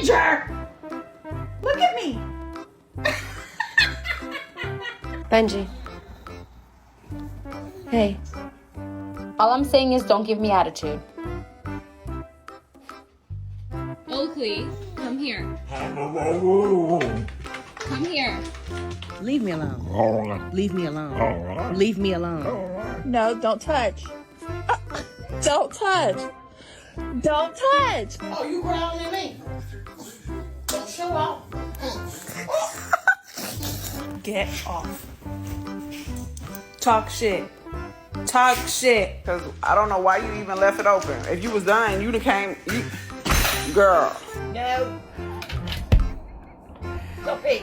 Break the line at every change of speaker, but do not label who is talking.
stranger! Look at me.
Benji. Hey.
All I'm saying is don't give me attitude. Oakley, come here. Come here.
Leave me alone. Leave me alone. Leave me alone.
No, don't touch. Don't touch. Don't touch.
Oh, you growling at me? Don't show off.
Get off. Talk shit. Talk shit.
Because I don't know why you even left it open. If you was done, you'd have came. Girl.
No. Go pee.